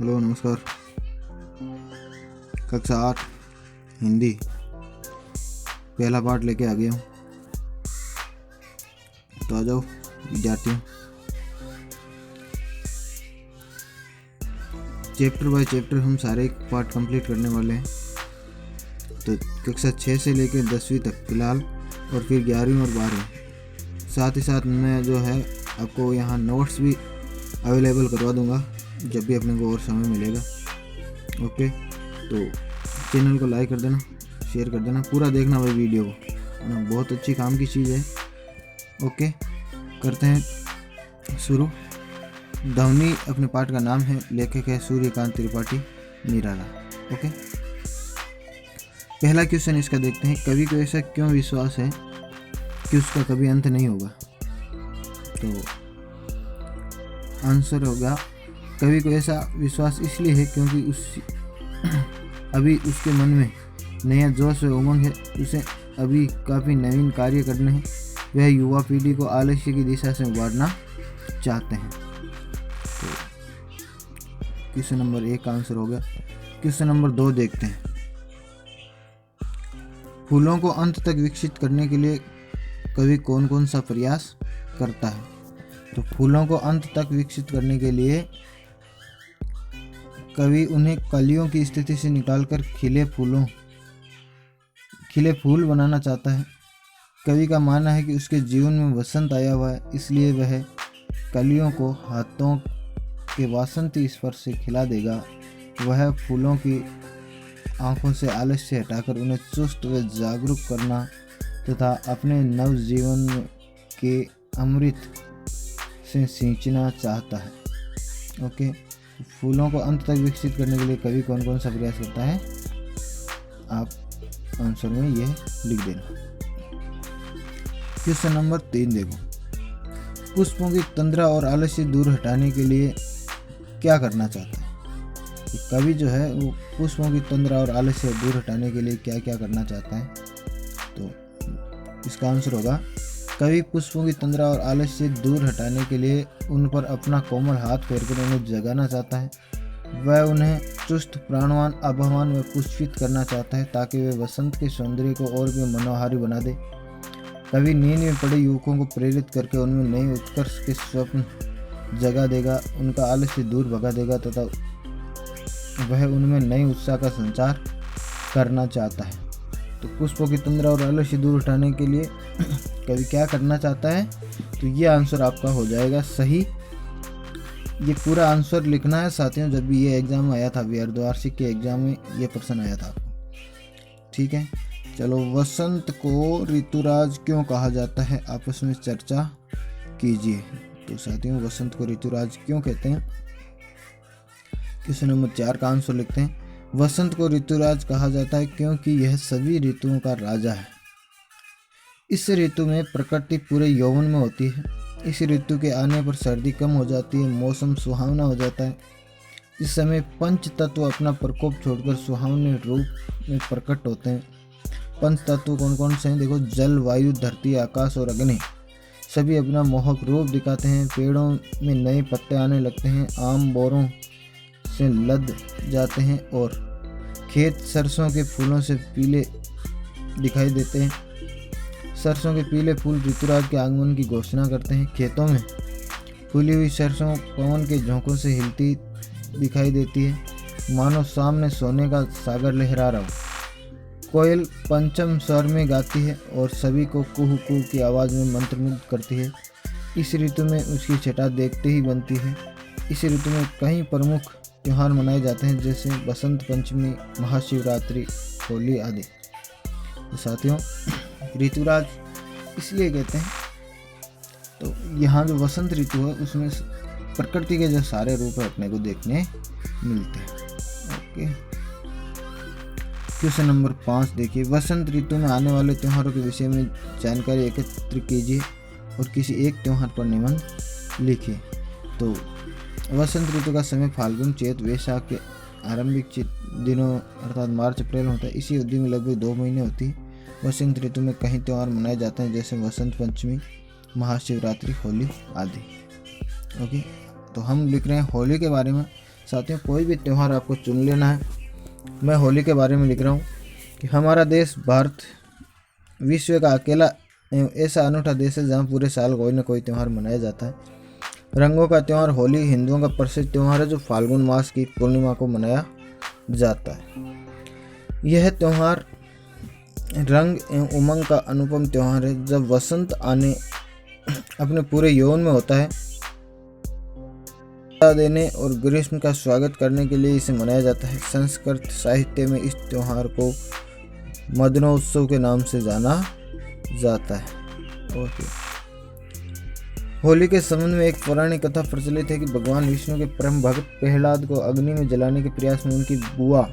Hello नमस्कार। कक्षा 8 हिंदी पहला पार्ट लेके आ गया हूँ, तो आ जाओ विद्यार्थियों। चैप्टर बाय चैप्टर हम सारे पार्ट कंप्लीट करने वाले हैं। तो कक्षा 6 से लेकर 10वीं तक फिलहाल, और फिर 11वीं और 12वीं। साथ ही साथ मैं जो है आपको यहाँ नोट्स भी अवेलेबल करवा दूँगा जब भी अपने को और समय मिलेगा। ओके, तो चैनल को लाइक कर देना, शेयर कर देना, पूरा देखना भाई वीडियो को, है ना। बहुत अच्छी काम की चीज़ है। ओके, करते हैं शुरू। ध्वनि अपने पाठ का नाम है, लेखक है सूर्यकांत त्रिपाठी निराला। ओके, पहला क्वेश्चन इसका देखते हैं। कवि को ऐसा क्यों विश्वास है कि उसका कभी अंत नहीं होगा? तो आंसर होगा, कवि को ऐसा विश्वास इसलिए है क्योंकि अभी उसके मन में नया जोश व उमंग है। उसे अभी काफ़ी नवीन कार्य करने हैं। वह युवा पीढ़ी को आलस्य की दिशा से उबारना चाहते हैं। तो क्वेश्चन नंबर 1 का आंसर हो गया। क्वेश्चन नंबर 2 देखते हैं। फूलों को अंत तक विकसित करने के लिए कवि कौन कौन सा प्रयास करता है? तो फूलों को अंत तक विकसित करने के लिए कवि उन्हें कलियों की स्थिति से निकालकर खिले फूल बनाना चाहता है। कवि का मानना है कि उसके जीवन में वसंत आया हुआ है, इसलिए वह कलियों को हाथों के वासंती स्पर्श से खिला देगा। वह फूलों की आंखों से आलस्य हटाकर उन्हें चुस्त व जागरूक करना तथा अपने नव जीवन के अमृत से सींचना चाहता है। ओके, फूलों को अंत तक विकसित करने के लिए कवि कौन कौन सा प्रयास करता है? आप आंसर में यह लिख देना। क्वेश्चन नंबर 3 देखो। पुष्पों की तंद्रा और आलस्य दूर हटाने के लिए क्या करना चाहता है? कवि जो है वो पुष्पों की तंद्रा और आलस्य दूर हटाने के लिए क्या क्या करना चाहता है? तो इसका आंसर होगा, कवि पुष्पों की तंद्रा और आलस्य दूर हटाने के लिए उन पर अपना कोमल हाथ फेरकर उन्हें जगाना चाहता है। वह उन्हें चुस्त, प्राणवान, आभावान व पुष्पित करना चाहता है ताकि वे वसंत के सौंदर्य को और भी मनोहारी बना दे। कवि नींद में पड़े युवकों को प्रेरित करके उनमें नए उत्कर्ष के स्वप्न जगा देगा, उनका आलस्य दूर भगा देगा तथा वह उनमें नए उत्साह का संचार करना चाहता है। तो पुष्पों की तंद्रा और आलस्य दूर हटाने के लिए कवि क्या करना चाहता है? तो ये आंसर आपका हो जाएगा सही। ये पूरा आंसर लिखना है साथियों। जब भी ये एग्जाम आया था, अर्धवार्षिक के एग्जाम में ये प्रश्न आया था आपको। ठीक है, चलो। वसंत को ऋतुराज क्यों कहा जाता है? आपस में चर्चा कीजिए। तो साथियों, वसंत को ऋतुराज क्यों कहते हैं? क्वेश्चन नंबर 4 का आंसर लिखते हैं। वसंत को ऋतुराज कहा जाता है क्योंकि यह सभी ऋतुओं का राजा है। इस ऋतु में प्रकृति पूरे यौवन में होती है। इस ऋतु के आने पर सर्दी कम हो जाती है, मौसम सुहावना हो जाता है। इस समय पंच तत्व अपना प्रकोप छोड़कर सुहावने रूप में प्रकट होते हैं। पंच तत्व कौन कौन से हैं? देखो, जल, वायु, धरती, आकाश और अग्नि सभी अपना मोहक रूप दिखाते हैं। पेड़ों में नए पत्ते आने लगते हैं, आम बोरों से लद जाते हैं और खेत सरसों के फूलों से पीले दिखाई देते हैं। सरसों के पीले फूल ऋतुराज के आगमन की घोषणा करते हैं। खेतों में फूली हुई सरसों पवन के झोंकों से हिलती दिखाई देती है, मानो सामने सोने का सागर लहरा रहा हो। कोयल पंचम स्वर में गाती है और सभी को कुहू कुहू की आवाज़ में मंत्रमुग्ध करती है। इस ऋतु में उसकी छटा देखते ही बनती है। इस ऋतु में कई प्रमुख त्यौहार मनाए जाते हैं, जैसे बसंत पंचमी, महाशिवरात्रि, होली आदि। तो साथियों, ऋतुराज इसलिए कहते हैं, तो यहाँ जो वसंत ऋतु है उसमें प्रकृति के जो सारे रूप है अपने को देखने मिलते हैं। ओके, क्वेश्चन नंबर 5 देखिए। वसंत ऋतु में आने वाले त्योहारों के विषय में जानकारी एकत्र कीजिए और किसी एक त्यौहार पर निबंध लिखिए। तो वसंत ऋतु का समय फाल्गुन, चैत, वैशाख के आरंभिक दिनों अर्थात मार्च अप्रैल होता है। इसी अवधि में लगभग 2 महीने होती है। वसंत ऋतु में कई त्यौहार मनाए जाते हैं, जैसे वसंत पंचमी, महाशिवरात्रि, होली आदि। ओके, तो हम लिख रहे हैं होली के बारे में। साथियों कोई भी त्यौहार आपको चुन लेना है। मैं होली के बारे में लिख रहा हूँ कि हमारा देश भारत विश्व का अकेला एवं ऐसा अनूठा देश है जहाँ पूरे साल कोई न कोई त्यौहार मनाया जाता है। रंगों का त्यौहार होली हिंदुओं का प्रसिद्ध त्यौहार है जो फाल्गुन मास की पूर्णिमा को मनाया जाता है। यह त्यौहार रंग एवं उमंग का अनुपम त्यौहार है। जब वसंत आने अपने पूरे यौवन में होता है देने और ग्रीष्म का स्वागत करने के लिए इसे मनाया जाता है। संस्कृत साहित्य में इस त्यौहार को मदनोत्सव के नाम से जाना जाता है। होली के संबंध में एक पौराणिक कथा प्रचलित है कि भगवान विष्णु के परम भक्त प्रहलाद को अग्नि में जलाने के प्रयास में उनकी बुआ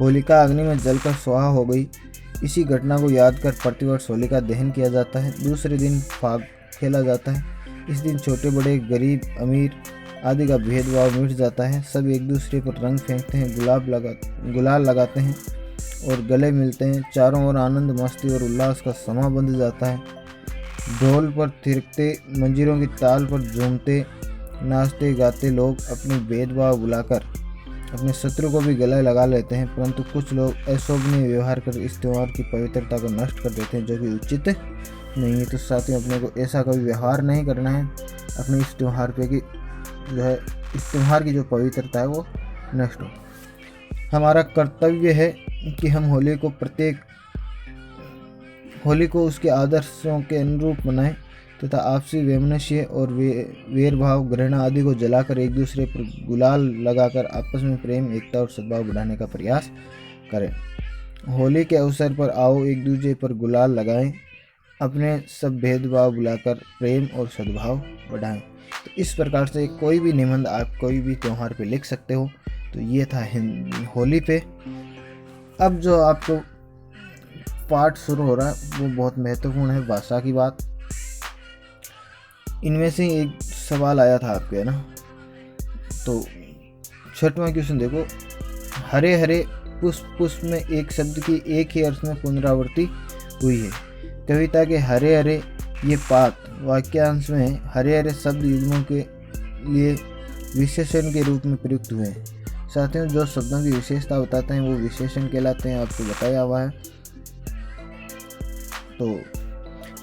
होलिका अग्नि में जलकर स्वाहा हो गई। इसी घटना को याद कर प्रतिवर्ष होलिका दहन किया जाता है। दूसरे दिन फाग खेला जाता है। इस दिन छोटे बड़े गरीब अमीर आदि का भेदभाव मिट जाता है। सब एक दूसरे पर रंग फेंकते हैं, गुलाल लगाते हैं और गले मिलते हैं। चारों ओर आनंद मस्ती और उल्लास का समा बंध जाता है। ढोल पर थिरकते, मंजीरों की ताल पर झूमते, नाचते गाते लोग अपने भेदभाव बुलाकर अपने शत्रु को भी गले लगा लेते हैं। परंतु कुछ लोग अशोभनीय व्यवहार कर इस त्यौहार की पवित्रता को नष्ट कर देते हैं, जो कि उचित नहीं है। तो साथियों अपने को ऐसा कभी व्यवहार नहीं करना है अपने इस त्यौहार पे कि जो है इस त्यौहार की जो पवित्रता है वो नष्ट हो। हमारा कर्तव्य है कि हम होली को उसके आदर्शों के अनुरूप मनाएं तथा आपसी वैमनस्य और वेरभाव घृणा आदि को जलाकर एक दूसरे पर गुलाल लगाकर आपस में प्रेम एकता और सद्भाव बढ़ाने का प्रयास करें। होली के अवसर पर आओ एक दूसरे पर गुलाल लगाएं, अपने सब भेदभाव बुलाकर प्रेम और सद्भाव बढ़ाएं। तो इस प्रकार से कोई भी निबंध आप कोई भी त्यौहार पे लिख सकते हो। तो ये था होली पे। अब जो आपको पाठ शुरू हो रहा है वो बहुत महत्वपूर्ण है, भाषा की बात। इनमें से एक सवाल आया था आपके, है ना। तो छठवां क्वेश्चन देखो, हरे हरे पुष्प पुष्प में एक शब्द की एक ही अर्थ में पुनरावृत्ति हुई है। कविता के हरे हरे ये पाठ वाक्यांश में हरे हरे शब्द युग्मों के लिए विशेषण के रूप में प्रयुक्त हुए हैं। साथियों जो शब्दों की विशेषता बताते हैं वो विशेषण कहलाते हैं, आपको बताया हुआ है। तो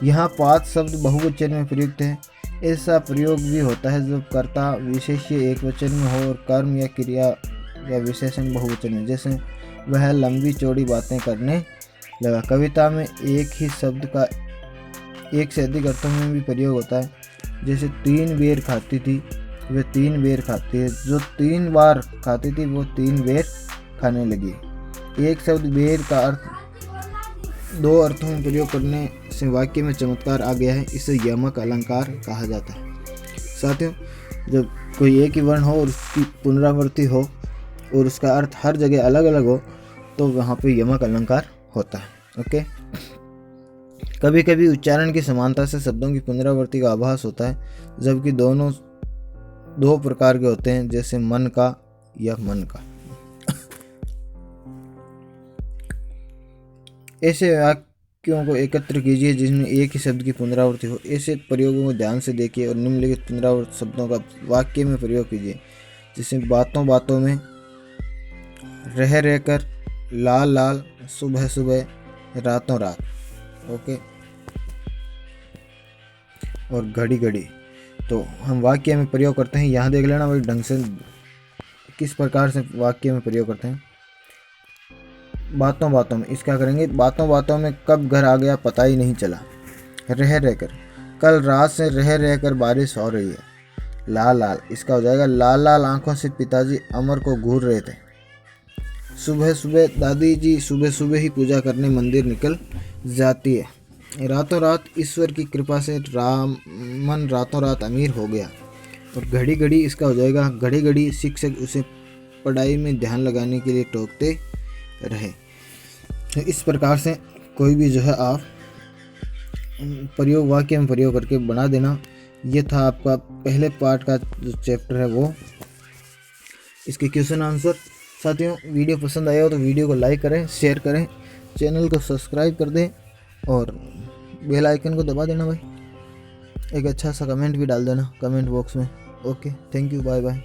यहाँ पाठ शब्द बहुवचन में प्रयुक्त है। ऐसा प्रयोग भी होता है जब कर्ता विशेष्य एक वचन में हो और कर्म या क्रिया या विशेषण बहुवचन में। जैसे वह लंबी चौड़ी बातें करने लगा। कविता में एक ही शब्द का एक से अधिक अर्थों में भी प्रयोग होता है। जैसे 3 बेर खाती थी, वे 3 बेर खाती है। जो 3 बार खाती थी वो 3 बेर खाने लगी। एक शब्द बेर का अर्थ 2 अर्थों में प्रयोग करने से वाक्य में चमत्कार आ गया है। इसे यमक अलंकार कहा जाता है। साथियों जब कोई एक ही वर्ण हो और उसकी पुनरावृत्ति हो और उसका अर्थ हर जगह अलग अलग हो तो वहाँ पे यमक अलंकार होता है। ओके। कभी कभी उच्चारण की समानता से शब्दों की पुनरावृत्ति का आभास होता है, जबकि दोनों 2 प्रकार के होते हैं, जैसे मन का या मन का। ऐसे वाक्यों को एकत्र कीजिए जिसमें एक ही शब्द की पुनरावृत्ति हो। ऐसे प्रयोगों को ध्यान से देखिए और निम्नलिखित पुनरावृत्त शब्दों का वाक्य में प्रयोग कीजिए। जैसे बातों बातों में, रह रहकर, लाल लाल, सुबह सुबह, रातों रात। ओके। और घड़ी घड़ी। तो हम वाक्य में प्रयोग करते हैं, यहाँ देख लेना भाई ढंग से किस प्रकार से वाक्य में प्रयोग करते हैं। बातों बातों में इसका करेंगे, बातों बातों में कब घर आ गया पता ही नहीं चला। रह रहकर, कल रात से रह रहकर बारिश हो रही है। लाल लाल, इसका हो जाएगा लाल लाल आंखों से पिताजी अमर को घूर रहे थे। सुबह सुबह, दादी जी सुबह सुबह ही पूजा करने मंदिर निकल जाती है। रातों रात, ईश्वर की कृपा से रामन रातों रात अमीर हो गया। और घड़ी घड़ी, इसका हो जाएगा घड़ी घड़ी शिक्षक उसे पढ़ाई में ध्यान लगाने के लिए टोकते रहे। तो इस प्रकार से कोई भी जो है आप प्रयोग वाक्य में प्रयोग करके बना देना। ये था आपका पहले पार्ट का जो चैप्टर है वो, इसके क्वेश्चन आंसर। साथियों वीडियो पसंद आया हो तो वीडियो को लाइक करें, शेयर करें, चैनल को सब्सक्राइब कर दें और बेल आइकन को दबा देना भाई। एक अच्छा सा कमेंट भी डाल देना कमेंट बॉक्स में। Okay, thank you, bye bye.